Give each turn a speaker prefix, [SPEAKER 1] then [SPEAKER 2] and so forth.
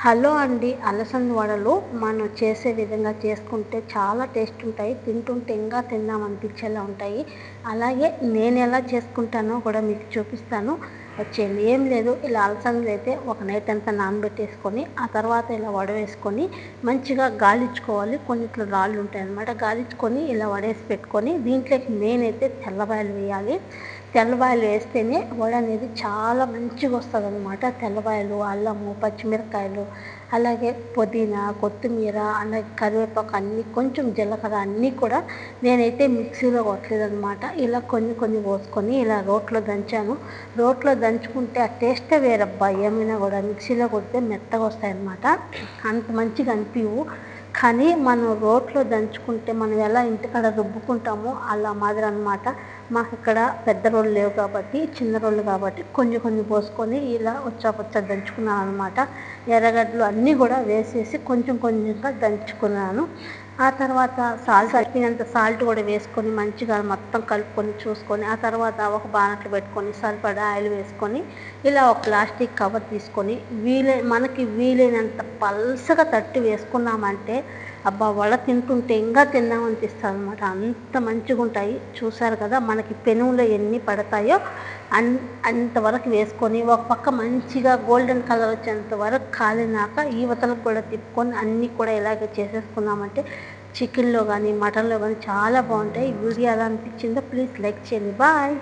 [SPEAKER 1] Hello అండి. అలసంద వడలు మనం చేసే విధంగా చేసుకుంటే చాలా టేస్ట్ ఉంటాయి. తింటుంటే ఇంకా తిందామనిపించేలా ఉంటాయి. అలాగే నేను ఎలా చేసుకుంటానో కూడా మీకు చూపిస్తాను. వచ్చేయండి. ఏం లేదు, ఇలా అలసందలు అయితే ఒక నైట్ అంతా నానబెట్టేసుకొని ఆ తర్వాత ఇలా వడవేసుకొని మంచిగా గాలించుకోవాలి. కొన్నిట్లో రాళ్ళు ఉంటాయన్నమాట. గాలించుకొని ఇలా వడేసి పెట్టుకొని దీంట్లోకి మెయిన్ అయితే తెల్లబాయలు వేయాలి. తెల్లబాయలు వేస్తేనే వడ అనేది చాలా మంచిగా వస్తుందన్నమాట. తెల్లబాయలు, అల్లము, పచ్చిమిరపకాయలు, అలాగే పుదీనా, కొత్తిమీర, అలాగే కరివేపాకు అన్నీ, కొంచెం జీలకర్ర అన్నీ కూడా నేనైతే మిక్సీలో కొట్టలేదన్నమాట. ఇలా కొన్ని కొన్ని పోసుకొని ఇలా రోట్లో దంచాను. రోట్లో దంచుకుంటే ఆ టేస్టే వేరబ్బా. ఏమైనా కూడా మిక్సీలో కొడితే మెత్తగా వస్తాయన్నమాట. అంత మంచిగా అనిపించవు. కానీ మనం రోట్లో దంచుకుంటే మనం ఎలా ఇంటికాడ రుబ్బుకుంటామో అలా మాదిరి అనమాట. మాకు ఇక్కడ పెద్ద రోళ్ళు లేవు కాబట్టి, చిన్న రోళ్ళు కాబట్టి కొంచెం కొంచెం పోసుకొని ఇలా వచ్చా దంచుకున్నాను అనమాట. ఎర్రగడ్డలు అన్నీ కూడా వేసేసి కొంచెం కొంచెంగా దంచుకున్నాను. ఆ తర్వాత సరిపోయినంత సాల్ట్ కూడా వేసుకొని మంచిగా మొత్తం కలుపుకొని చూసుకొని ఆ తర్వాత ఒక బాణట్లు పెట్టుకొని సరిపడా ఆయిల్ వేసుకొని ఇలా ఒక ప్లాస్టిక్ కవర్ తీసుకొని మనకి వీలైనంత పల్సగా తట్టి వేసుకున్నామంటే అబ్బా, వడ తింటుంటే ఇంకా తిందామనిపిస్తుంది అనమాట. అంత మంచిగా ఉంటాయి. చూసారు కదా, మనకి పెనుములో ఎన్ని పడతాయో అంతవరకు వేసుకొని ఒక పక్క మంచిగా గోల్డెన్ కలర్ వచ్చేంత వరకు కాలినాక ఈవతలకు కూడా తిప్పుకొని అన్నీ కూడా ఇలాగే చేసేసుకున్నామంటే చికెన్లో కానీ మటన్లో కానీ చాలా బాగుంటాయి. ఈ వీడియో ఎలా అనిపించిందో ప్లీజ్ లైక్ చేయండి. బాయ్.